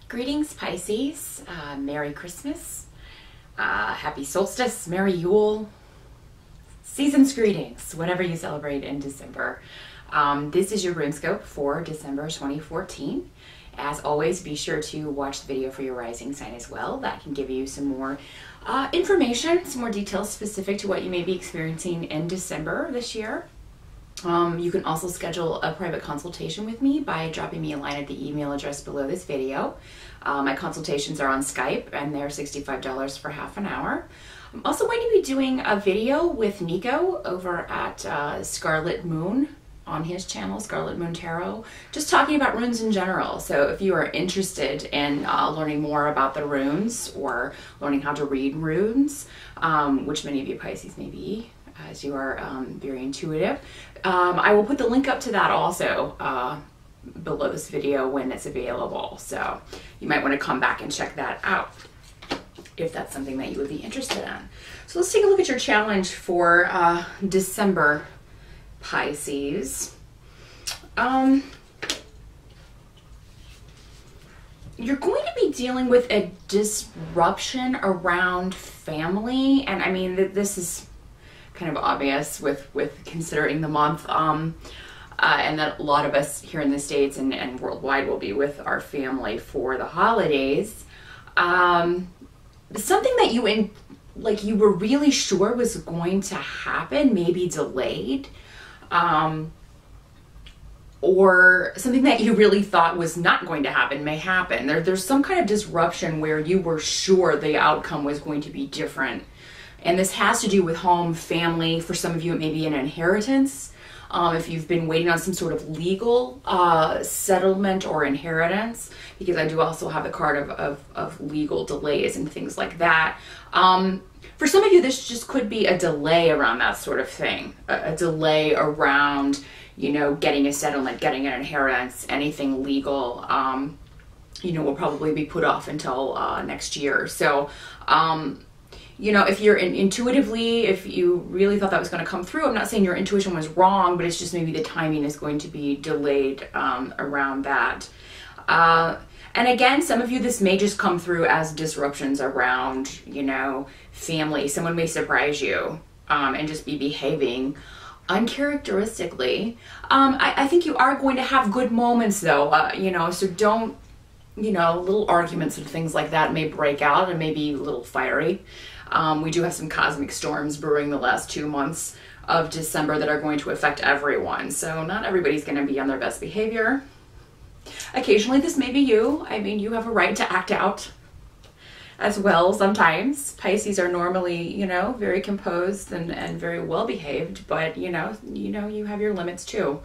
Greetings, Pisces. Merry Christmas. Happy solstice. Merry Yule. Season's greetings, whatever you celebrate in December. This is your Runescope for December 2014. As always, be sure to watch the video for your rising sign as well. That can give you some more information, some more details specific to what you may be experiencing in December this year. You can also schedule a private consultation with me by dropping me a line at the email address below this video. My consultations are on Skype and they're $65 for half an hour. I'm also going to be doing a video with Nico over at Scarlet Moon on his channel, Scarlet Moon Tarot, just talking about runes in general. So if you are interested in learning more about the runes or learning how to read runes, which many of you Pisces may be, as you are very intuitive, I will put the link up to that also below this video when it's available. So you might want to come back and check that out if that's something that you would be interested in. So let's take a look at your challenge for December, Pisces. You're going to be dealing with a disruption around family, and I mean this is kind of obvious with considering the month, and that a lot of us here in the States and worldwide will be with our family for the holidays. Something that you were really sure was going to happen, maybe delayed, or something that you really thought was not going to happen may happen. There's some kind of disruption where you were sure the outcome was going to be different. And this has to do with home, family. For some of you, it may be an inheritance. If you've been waiting on some sort of legal settlement or inheritance, because I do also have the card of legal delays and things like that. For some of you, this just could be a delay around that sort of thing. A delay around, you know, getting a settlement, getting an inheritance, anything legal, you know, will probably be put off until next year. So, you know, if you're intuitively, if you really thought that was going to come through, I'm not saying your intuition was wrong, but it's just maybe the timing is going to be delayed around that. And again, some of you, this may just come through as disruptions around, you know, family. Someone may surprise you and just be behaving uncharacteristically. I think you are going to have good moments though, you know, so don't, you know, little arguments and things like that may break out and may be a little fiery. We do have some cosmic storms brewing the last 2 months of December that are going to affect everyone. So not everybody's going to be on their best behavior. Occasionally this may be you. I mean, you have a right to act out as well sometimes. Pisces are normally, you know, very composed and very well behaved, but you know, you have your limits too.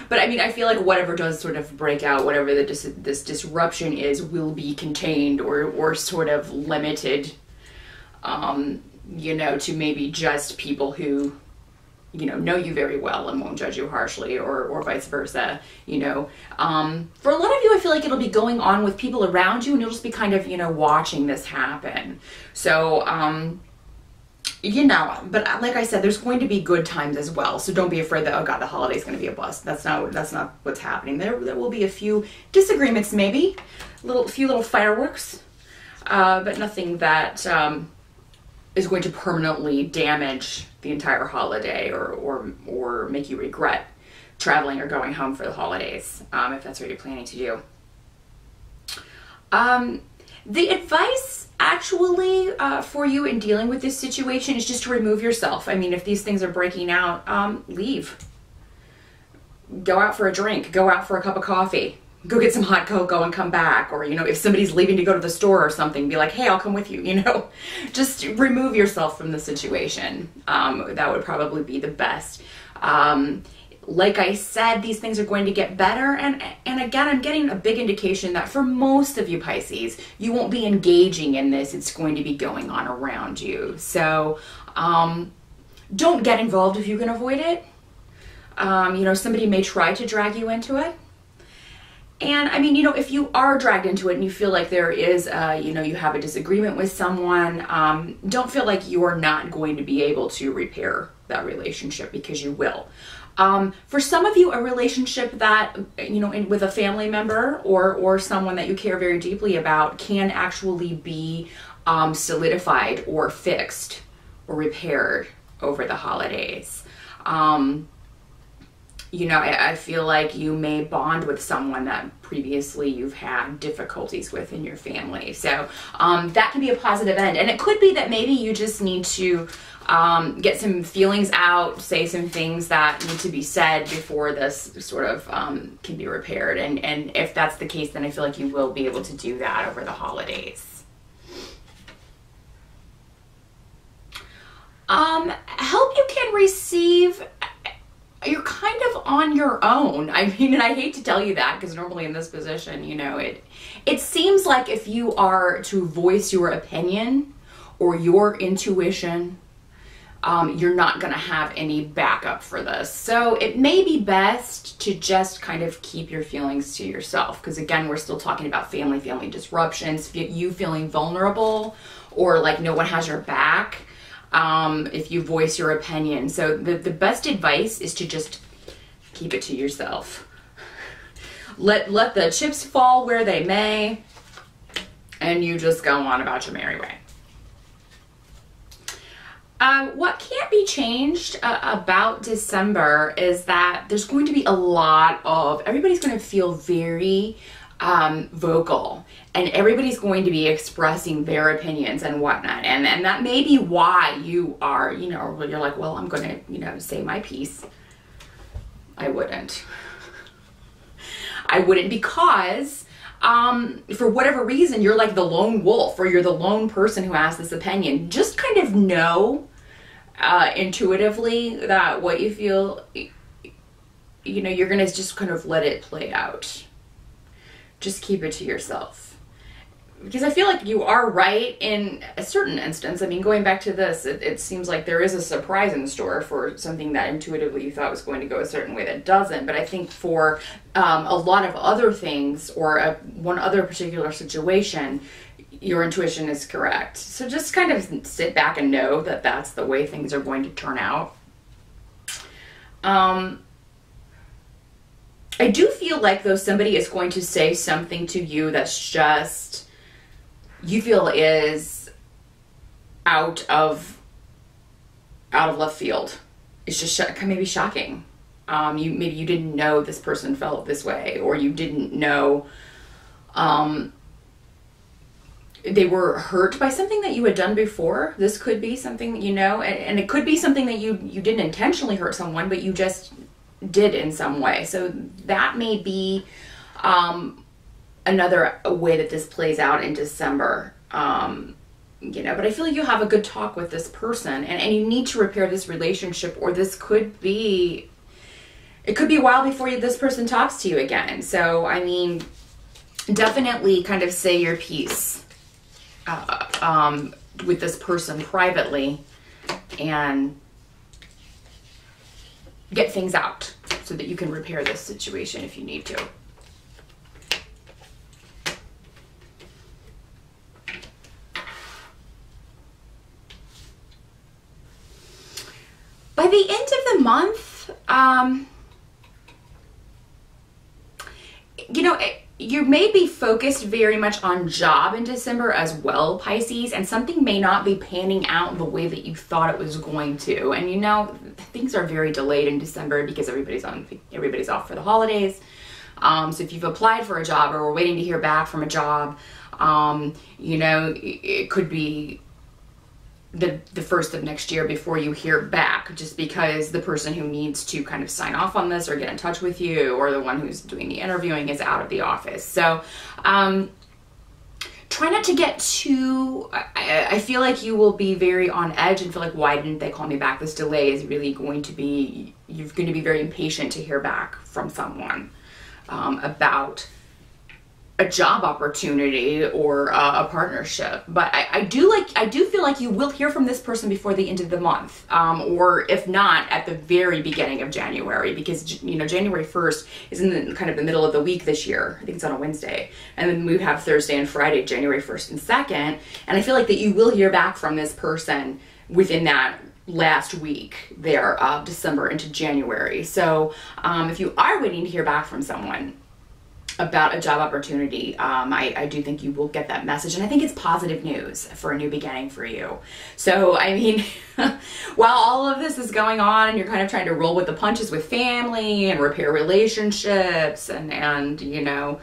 But I mean, I feel like whatever does sort of break out, whatever this disruption is, will be contained or sort of limited, you know, to maybe just people who, you know you very well and won't judge you harshly, or vice versa, you know. For a lot of you, I feel like it'll be going on with people around you and you'll just be kind of, you know, watching this happen. So, you know, but like I said, there's going to be good times as well. So don't be afraid that, oh God, the holiday's going to be a bust. That's not what's happening. There will be a few disagreements, maybe a few little fireworks, but nothing that is going to permanently damage the entire holiday or make you regret traveling or going home for the holidays, if that's what you're planning to do. The advice actually for you in dealing with this situation is just to remove yourself. I mean, if these things are breaking out, leave. Go out for a drink, go out for a cup of coffee, go get some hot cocoa and come back. Or, you know, if somebody's leaving to go to the store or something, be like, hey, I'll come with you, you know. Just remove yourself from the situation. That would probably be the best. Like I said, these things are going to get better. And again, I'm getting a big indication that for most of you Pisces, you won't be engaging in this. It's going to be going on around you. So don't get involved if you can avoid it. You know, somebody may try to drag you into it. And I mean, you know, if you are dragged into it and you feel like there is, you know, you have a disagreement with someone, don't feel like you're not going to be able to repair that relationship, because you will. For some of you, a relationship that, with a family member or someone that you care very deeply about can actually be solidified or fixed or repaired over the holidays. I feel like you may bond with someone that previously you've had difficulties with in your family. So that can be a positive end. And it could be that maybe you just need to get some feelings out, say some things that need to be said before this sort of can be repaired. And if that's the case, then I feel like you will be able to do that over the holidays. Help you can receive. You're kind of on your own. I mean, and I hate to tell you that because normally in this position, it seems like if you are to voice your opinion or your intuition, you're not going to have any backup for this. So it may be best to just kind of keep your feelings to yourself. Because again, we're still talking about family disruptions, you feeling vulnerable or like no one has your back. If you voice your opinion. So the best advice is to just keep it to yourself. Let the chips fall where they may, and you just go on about your merry way. What can't be changed about December is that there's going to be a lot of, everybody's going to feel very vocal, and everybody's going to be expressing their opinions and whatnot, and that may be why you are, you're like, well, I'm gonna, say my piece. I wouldn't because for whatever reason you're like the lone wolf, or you're the lone person who has this opinion. Just kind of know intuitively that what you feel, you're gonna just kind of let it play out. Just keep it to yourself. Because I feel like you are right in a certain instance. I mean, going back to this, it seems like there is a surprise in store for something that intuitively you thought was going to go a certain way that doesn't. But I think for a lot of other things, or one other particular situation, your intuition is correct. So just kind of sit back and know that that's the way things are going to turn out. I do feel like, though, somebody is going to say something to you that's just, you feel is out of left field. It's just maybe shocking. Maybe you didn't know this person felt this way, or you didn't know they were hurt by something that you had done before. This could be something, and it could be something that you didn't intentionally hurt someone, but you just did in some way. So that may be another way that this plays out in December. But I feel like you have a good talk with this person, and you need to repair this relationship, or it could be a while before this person talks to you again. So, I mean, definitely kind of say your piece with this person privately, and get things out so that you can repair this situation if you need to. By the end of the month, you may be focused very much on job in December as well, Pisces, and something may not be panning out the way that you thought it was going to. And things are very delayed in December because everybody's off for the holidays. So if you've applied for a job or we're waiting to hear back from a job, it could be the first of next year before you hear back, just because the person who needs to kind of sign off on this or get in touch with you, or the one who's doing the interviewing, is out of the office. So try not to get too, I feel like you will be very on edge and feel like, why didn't they call me back? This delay is really going to be, you're going to be very impatient to hear back from someone about a job opportunity or a partnership. But I do feel like you will hear from this person before the end of the month, or if not, at the very beginning of January, because January 1st is in the kind of the middle of the week this year. I think it's on a Wednesday, and then we have Thursday and Friday, January 1st and 2nd, and I feel like that you will hear back from this person within that last week there of December into January. So if you are waiting to hear back from someone about a job opportunity, I do think you will get that message, and I think it's positive news for a new beginning for you. So I mean, while all of this is going on and you're kind of trying to roll with the punches with family and repair relationships and you know,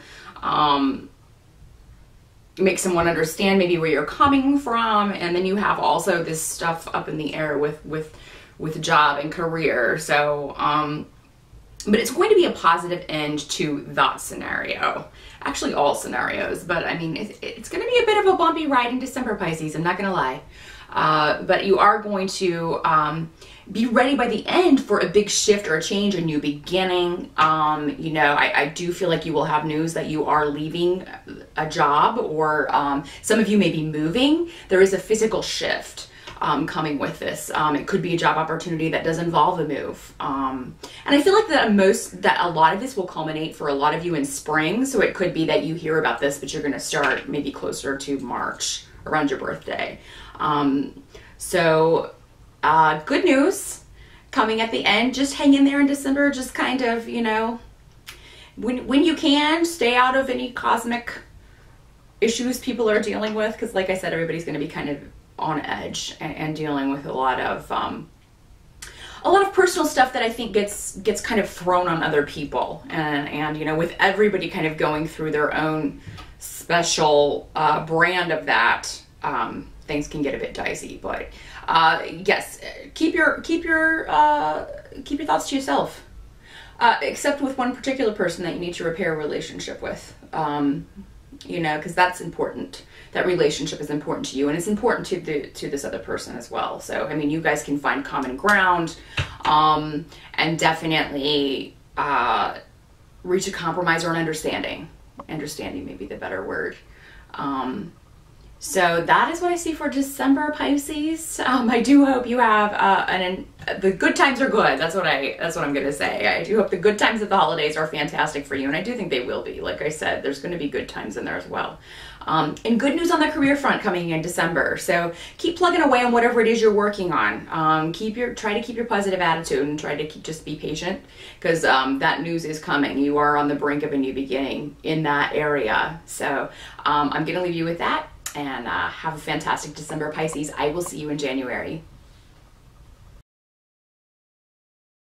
make someone understand maybe where you're coming from, and then you have also this stuff up in the air with job and career. So but it's going to be a positive end to that scenario. Actually, all scenarios, but I mean, it's going to be a bit of a bumpy ride in December, Pisces, I'm not going to lie. But you are going to be ready by the end for a big shift or a change, a new beginning. You know, I do feel like you will have news that you are leaving a job, or some of you may be moving. There is a physical shift coming with this. It could be a job opportunity that does involve a move. And I feel like that a lot of this will culminate for a lot of you in spring. So it could be that you hear about this, but you're going to start maybe closer to March, around your birthday. So good news coming at the end. Just hang in there in December. Just kind of, you know, when you can, stay out of any cosmic issues people are dealing with. Because like I said, everybody's going to be kind of on edge and dealing with a lot of personal stuff that I think gets kind of thrown on other people, and you know, with everybody kind of going through their own special brand of that, things can get a bit dicey. But yes, keep your thoughts to yourself, except with one particular person that you need to repair a relationship with. You know, because that's important. That relationship is important to you, and it's important to this other person as well. So I mean, you guys can find common ground, and definitely reach a compromise or an understanding. Understanding may be the better word. So that is what I see for December, Pisces. I do hope you have the good times are good. That's what I'm gonna say. I do hope the good times of the holidays are fantastic for you, and I do think they will be. Like I said, there's going to be good times in there as well. And good news on the career front coming in December. So keep plugging away on whatever it is you're working on. Try to keep your positive attitude, and try to just be patient, because that news is coming. You are on the brink of a new beginning in that area. So I'm gonna leave you with that. And have a fantastic December, Pisces. I will see you in January.